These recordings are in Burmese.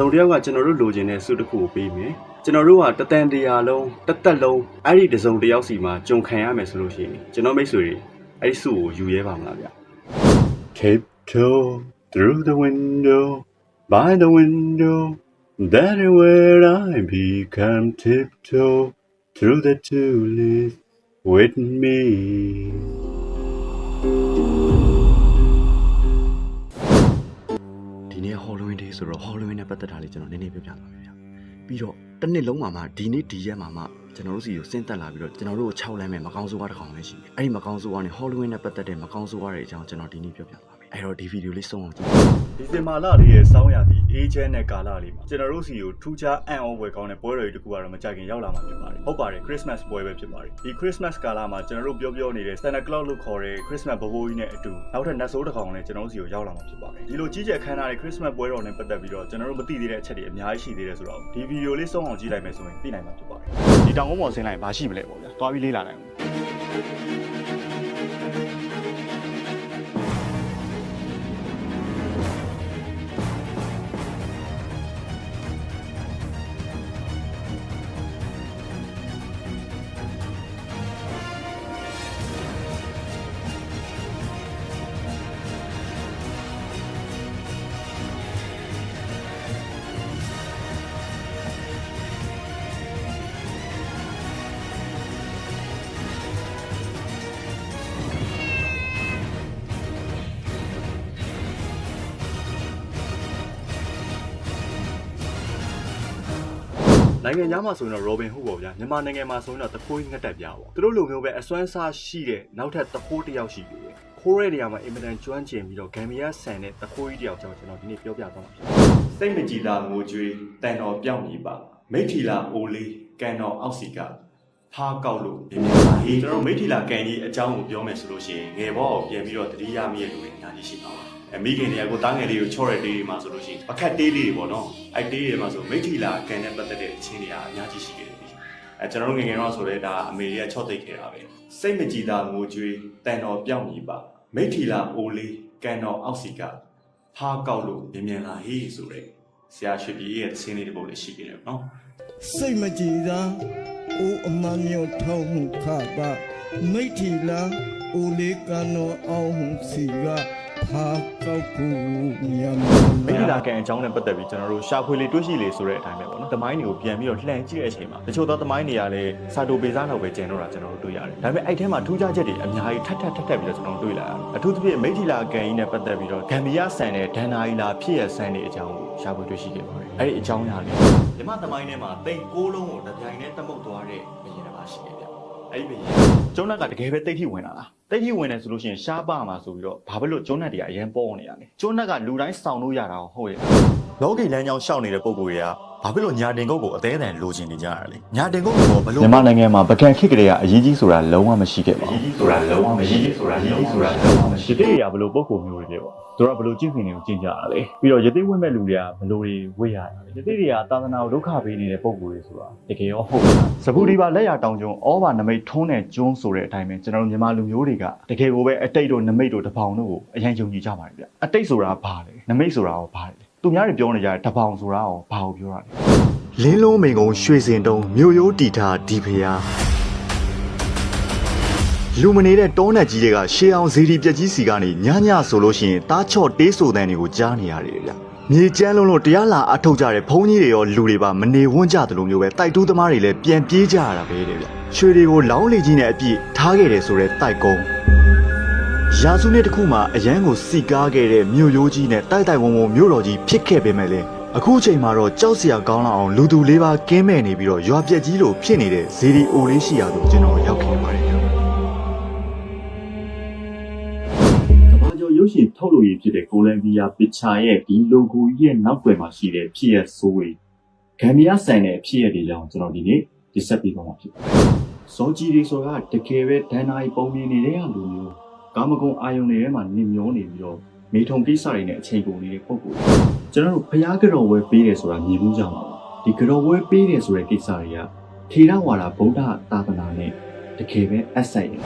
စုံတစ်ယောက်ကကျွန်တော်တို့လိုချင်တဲ့စုတစ်ခုကိုပေးမယ်ကျွန်တော်တို့ကတတန်တရာလုံးတစ်သက်လုံးအဲ့ဒီတစ်စုံတစ်ယောက်စီမှာကြုံခံရမယ်ဆိုလို့ရှိရင်ကျွန်တော်မိတ်ဆွေတွေအဲ့ဒီစုကိုယူရဲပါမလားဗျ Tiptoe through the window by the window that is where I become tiptoe through the tulips with meဒီနေ့ Halloween day ဆိုတော့ Halloween နဲ့ပတ်သက်တာလေးကျွန်တော်နည်းနည်းပြောပြသွားမယ်ဗျပြီးတော့တစ်နှစ်လုံးမှာဒီနေ့ဒီရက်မှာကျွန်တော်တို့စီကိုဆင်းသက်လာပြီးတော့ကျွန်တော်တို့ကို6လမ်းမဲ့မကောင်းဆိုးကားတစ်ကောင်လည်းရှိတယ်အဲ့ဒီမကောင်းဆိုးကားနဲ့ Halloween နဲ့ပတ်သက်တဲ့မကောင်းဆိုးကားတွေအကြောင်းကျွန်တော်ဒီနေ့ပြောပြသွားမယ်အဲ့တော့ဒီဗီဒီယိုလေးဆုံးအောင်ကြည့်ဒီဇင်ဘာလလေးရဲ့စောင်းရာသီအေးချမ်းတဲ့ကာလလေးမှာကျွန်တော်တို့စီကိုထူးခြားအံ့ဩဖွယ်ကောင်းတဲ့ပွဲတော်ကြီးတစ်ခုကတော့မကြခင်ရောက်လာမှာဖြစ်ပါတယ်ဟုတ်ပါတယ် Christmas ပွဲပဲဖြစ်ပါတယ်ဒီ Christmas ကာလမှာကျွန်တော်တို့ပြောနေတဲ့ Santa Claus လို့ခေါ်တဲ့ Christmas ဘဘိုးကြီးနဲ့အတူနောက်ထပ်နတ်ဆိုးတစ်ကောင်လည်းကျွန်တော်တို့စီကိုရောက်လာမှာဖြစ်ပါတယ်ဒီလိုကြီးကျယ်ခမ်းနားတဲ့ Christmas ပွဲတော်နဲ့ပတ်သက်ပြီးတော့ကျွန်တော်တို့မသိသေးတဲ့အချက်တွေအများကြီးရှိသေးတယ်ဆိုတော့ဒီဗီဒီယိုလေးဆုံးအောင်ကြည့်လိုက်မယ်ဆိုရင်သိနိုင်မှာဖြစ်ပါတယ်ဒီတောင်ကုန်းပေါ်ဆင်းလိုက်ရင်မရှိမလဲပေါ့ဗျာတွားပြီးလေးလာနိုင်အောင်နိုင်ငံသားမှာဆိုရင်တော့ Robin Hood ပေါ့ဗျာမြန်မာနိုင်ငံမှာဆိုရင်တော့တခိုးငှက်တက်ပြပေါ့သူတို့လိုမျိုးပဲအစွမ်းစားရှိတဲ့နောက်ထပ်တခိုးတစ်ယောက်ရှိတယ်ခိုးတဲ့နေရာမှာအင်မတန်ကျွမ်းကျင်ပြီးတော့ဂမ်ဘီယာဆန်တဲ့တခိုးကြီးတစ်ယောက်ကျွန်တော်ဒီနေ့ပြောပြသွားမှာဖြစ်စိတ်မကြည်သာငိုကြွေးတန်တော်ပြောင်းနေပါမိထီလာအိုလေးကန်တော်အောက်စီကထားကောက်လို့ပြင်ပြပါဟေးကျွန်တော်မိထီလာကန်ကြီးအကြောင်းကိုပြောမယ်ဆိုလို့ရှိရင်ငယ်ဘောကိုပြန်ပြီးတော့တတိယမိရဲ့လူတွေအများကြီးရှိပါပါမိခင်တွေကကိုတားငယ်လေးကိုချော့တဲ့တေးတွေမှာဆိုလို့ရှိရင်အခက်တေးလေးတွေပေါ့နော်အဲ့တေးတွေမှာဆိုမိထီလာကန်နဲ့ပတ်သက်တဲ့အချင်းတွေကအများကြီးရှိခဲ့တယ်ကျွန်တော်တို့ငယ်ငယ်တော့ဆိုလဲဒါအမေတွေကချော့သိပ်ခဲ့တာပဲစိတ်မကြည်သာငိုကြွေးတန်တော်ပြောင်းနေပါမိထီလာအိုလေးကန်တော်အောက်စီကထားကောက်လို့မြင်လာဟေးဆိုတဲ့ဆရာရွှေပြည်ရဲ့သင်းလေးတစ်ပုဒ်လေးရှိခဲ့တယ်နော်စိတ်မကြည်သာအိုအမမျိုးထောင်းမှုခပါမိထီလာအိုလေးကန်တော်အောက်စီကထားကောက်ဖို့မြန်မိထီလာကန်အကြောင်းနဲ့ပတ်သက်ပြီးကျွန်တော်တို့ရှာဖွေလေတွေ့ရှိလေဆိုတဲ့အတိုင်းပဲပေါ့နော်သမိုင်းတွေကိုပြန်ပြီးတော့လှန်ကြည့်တဲ့အချိန်မှာတချို့သောသမိုင်းတွေကလည်းစာတိုပေစားလောက်ပဲကျန်တော့တာကျွန်တော်တို့တွေ့ရတယ်ဒါပေမဲ့အဲ့ထဲမှာထူးခြားချက်တွေအများကြီးထပ်ပြီးတော့ကျွန်တော်တို့တွေ့လာရတယ်အထူးသဖြင့်မိထီလာကန်ကြီးနဲ့ပတ်သက်ပြီးတော့ဂမ်ဘီယာဆန်တဲ့ဒန်နာရီလာဖြစ်ရဆန်တဲ့အကြောင်းကိုရှာဖွေတွေ့ရှိခဲ့ပါတယ်အဲ့ဒီအကြောင်းအရာလေးမြမသမိုင်းထဲမှာတိတ်6လုံးကိုတပြိုင်တည်းတမုတ်သွားတဲ့ဘယင်တစ်ပါးရှိခဲ့ဗျအဲ့ဒီဘယင်ကျုံးနက်ကတကယ်ပဲတိတ်ထိဝင်လာတာတိတ်ထိဝင်တယ်ဆိုလို့ရှိရင်ရှားပါမှာဆိုပြီးတော့ဘာဖြစ်လို့ကျုံးနက်တွေကအရင်ပေါ်နေရလဲကျုံးနက်ကလူတိုင်းစောင်လို့ရတာဟုတ်ရဲ့လောကီလမ်းကြောင်းရှောက်နေတဲ့ပုံကိုယ်တွေကဘာဖြစ်လို့ညာတင်ကုတ်ကိုအသေးအံလိုချင်နေကြရလဲညာတင်ကုတ်ကိုဘလို့မြန်မာနိုင်ငံမှာပကံခစ်ကလေးကအရေးကြီးဆိုတာလုံးဝမရှိခဲ့ပါဘူးအရေးကြီးဆိုတာလုံးဝမရှိဆိုတာလုံးဝမရှိတဲ့ရဘလို့ပုံကိုမျိုးတွေလေပေါ့သူတို့ကဘလို့ကျင့်စဉ်တွေကိုကျင့်ကြရလဲပြီးတော့ယသိဝင့်မဲ့လူတွေကဘလို့တွေဝေ့ရတာလဲယသိတွေကသာသနာကိုဒုက္ခပေးနေတဲ့ပုံကိုယ်တွေဆိုတာတကယ်ရောဟုတ်လားစပူဒီပါလက်ရတောင်ကျုံဩဘာနမိတ်ထုံးတဲ့ကျွန်းဆိုတဲ့အတိုင်းပဲကျွန်တော်တို့မြန်မာလူမျိုးတွေကတကယ်ကိုပဲအတိတ်တို့နမိတ်တို့တပေါင်တို့ကိုအရင်ယုံကြည်ကြပါတယ်ဗျအတိတ်ဆိုတာဘာလဲနမိတ်ဆိုတာရောဘာလဲသူများတွေပြောနေကြတဲ့တပေါင်ဆိုတာရောဘာကိုပြောတာလဲလင်းလုံးမိန်ကုန်းရွှေစင်တုံးမြို့ရိုးတီထားဒီဖျားလူမနေတဲ့တောနက်ကြီးတွေကရှေးအောင်ဇီဒီပြက်ကြီးစီကနေညဆိုလို့ရှိရင်တားချော့တေးဆိုတဲ့တွေကိုကြားနေရတယ်ဗျမြေကျန်းလုံးလို့တရားလာအထုတ်ကြတဲ့ဘုန်းကြီးတွေရောလူတွေပါမနေဝန်းကြတယ်လို့မျိုးပဲတိုက်တူးသမားတွေလည်းပြန်ပြေးကြရတာပဲတဲ့ဗျရွှေတွေကိုလောင်းလေကြီးနဲ့အပြည့်ထားခဲ့တယ်ဆိုတဲ့တိုက်ကုန်းရာစုနှစ်တစ်ခုမှာအရန်ကိုစီကားခဲ့တဲ့မြို့ရိုးကြီးနဲ့တိုက်ဝုံမြို့တော်ကြီးဖြစ်ခဲ့ပေမဲ့လည်းအခုချိန်မှာတော့ကြောက်စရာကောင်းလောက်အောင်လူသူလေးပါကင်းမဲ့နေပြီးတော့ရွာပြက်ကြီးလိုဖြစ်နေတဲ့ဇီဒီအိုလေးရှိရာသို့ကျွန်တော်ရောက်ခဲ့ပါတယ်ရုပ်ရှင်ထုတ်လို့ရဖြစ်တဲ့ကိုလံဘီယာပစ်ချာရဲ့ဒီ logo ရဲ့နောက်ွယ်မှာရှိတဲ့ဖြစ်ရဆိုးတွေဂမ်ဘီယာဆန်တဲ့ဖြစ်ရတွေကြောင့်ကျွန်တော်ဒီနေ့ဒီဆက်ပြီးတော့မှာဖြစ်ပါတယ်။စောကြီးတွေဆိုတာတကယ်ပဲဒန်နာရီပုံမြင်နေတဲ့လူမျိုးကာမဂုဏ်အာယုန်တွေထဲမှာနင်မျောနေပြီးတော့မေထုံကိစ္စတွေနဲ့အချိန်ကုန်နေတဲ့ပုံကိုကျွန်တော်တို့ဖျားကြော်ဝဲပေးတယ်ဆိုတာမြင်မှုကြမှာပါ။ဒီကြော်ဝဲပေးတယ်ဆိုတဲ့ကိစ္စတွေကထေရဝါဒဗုဒ္ဓသာသနာနဲ့တကယ်ပဲအဆိုင်တယ်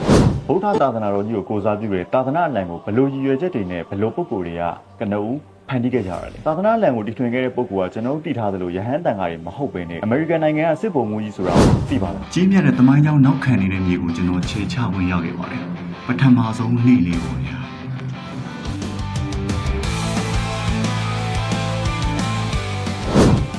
ဗုဒ္ဓသာသနာတော်ကြီးကိုကိုးစားပြုတဲ့သာသနာအနိုင်ကိုဘလို့ရည်ရွယ်ချက်တွေနဲ့ဘလို့ပုဂ္ဂိုလ်တွေကကနဦး ဖန်တီးခဲ့ကြရတယ်သာသနာလန်ကိုတီထွင်ခဲ့တဲ့ပုဂ္ဂိုလ်ကကျွန်တော်တို့တည်ထားသလိုရဟန်းတန်ဃာတွေမဟုတ်ဘဲနဲ့အမေရိကန်နိုင်ငံကစစ်ဗိုလ်မှူးကြီးဆိုတာကိုသိပါလားကြီးမြတ်တဲ့သမိုင်းကြောင်းနောက်ခံနေတဲ့မြေကိုကျွန်တော်ခြေချဝင်ရောက်ခဲ့ပါတယ်ပထမဆုံးနေ့လေးပေါ့ဗျာ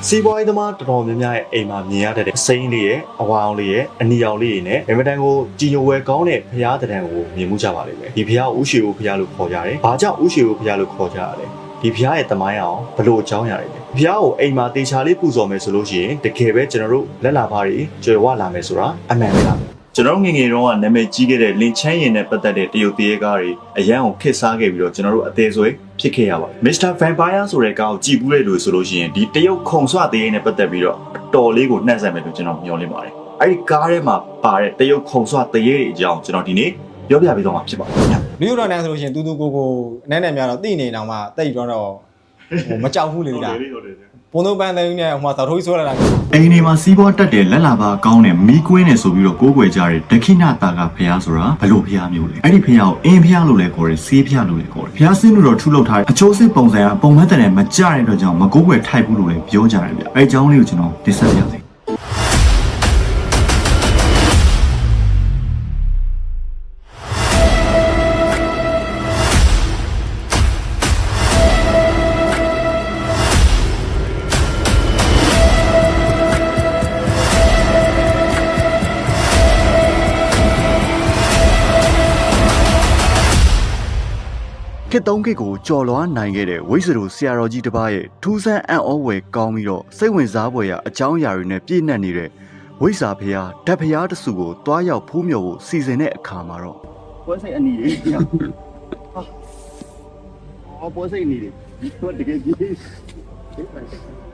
စီးပွားရေးသမားတော်တော်များများရဲ့အိမ်မှာမြင်ရတဲ့အစိမ်းလေးရဲ့အဝါအောင်လေးရဲ့အနီအောင်လေးနဲ့အင်မတန်ကိုကြည်ညိုဝဲကောင်းတဲ့ဘုရားတံကိုမြင်မှုကြပါလိမ့်မယ်ဒီဘုရားဦးရှိကိုဘုရားလို့ခေါ်ကြတယ်ဘာကြောင့်ဦးရှိကိုဘုရားလို့ခေါ်ကြရလဲဒီဘုရားရဲ့သမိုင်းအောင်ဘလို့အကြောင်းအရာတွေလဲဘုရားကိုအိမ်မှာတေချာလေးပူဇော်မယ်ဆိုလို့ရှိရင်တကယ်ပဲကျွန်တော်တို့လက်လာပါတွေကျွယ်ဝလာမယ်ဆိုတာအမှန်ပဲလားကျွန်တော်ငငယ်တုန်းကနာမည်ကြီးခဲ့တဲ့လင်ချမ်းရင်နဲ့ပတ်သက်တဲ့တရုတ်တရေကားတွေအရန်ကိုခစ်စားခဲ့ပြီးတော့ကျွန်တော်တို့အသေးဆွဲဖြစ်ခဲ့ရပါတယ် Mr. Vampire ဆိုတဲ့ကားကိုကြည်ပူးတဲ့လူဆိုလို့ရှိရင်ဒီတရုတ်ခုံဆွတရေနဲ့ပတ်သက်ပြီးတော့တော်လေးကိုနှံ့ဆက်မယ်လို့ကျွန်တော်မျှော်လင့်ပါတယ်အဲ့ဒီကားထဲမှာပါတဲ့တရုတ်ခုံဆွတရေတွေအကြောင်းကျွန်တော်ဒီနေ့ပြောပြပေးသွားမှာဖြစ်ပါတယ်ခင်ဗျလူရိုတော်နန်းဆိုလို့ရှိရင်တူတူကိုအနည်းနဲ့များတော့တိနေတောင်မှတိတ်တော့မကြောက်ဘူးလေဒါပုံတော့ပန်းတိုင်းနဲ့ဟိုမှာသထိုးဆွဲလာတာအိမ်ဒီမှာစီးပွားတက်တယ်လက်လာပါကောင်းတယ်မီးကွင်းတယ်ဆိုပြီးတော့ကိုးကွယ်ကြတဲ့ဒခိဏတာကဖျားဆိုတာဘလို့ဖျားမျိုးလဲအဲ့ဒီဖျားကိုအင်းဖျားလို့လည်းခေါ်တယ်ဆေးဖျားလို့လည်းခေါ်တယ်ဖျားစင်းလို့တော့ထုလုပ်ထားတဲ့အချိုးစစ်ပုံစံကပုံမှန်တဲ့မကြတဲ့အတွက်ကြောင့်မကိုးကွယ်ထိုက်ဘူးလို့လည်းပြောကြတယ်ဗျအဲ့အကြောင်းလေးကိုကျွန်တော်တင်ဆက်ပြရစီခေတ်သုံးခေတ်ကိုကြော်လွှားနိုင်ခဲ့တဲ့ဝိဇ္ဇရိုဆရာတော်ကြီးတစ်ပါးရဲ့ထူးဆန်းအံ့ဩဝယ်ကောင်းပြီးတော့စိတ်ဝင်စားဖွယ်ရာအကြောင်းအရာတွေနဲ့ပြည့်နှက်နေတဲ့ဝိဇ္ဇာဖျားဓာတ်ဖျားတစုကိုတွားရောက်ဖူးမြော်ဖို့စီစဉ်တဲ့အခါမှာတော့ပွဲစိတ်အနီတွေဟာပွဲစိတ်အနီတွေသူကတကယ်ကြီး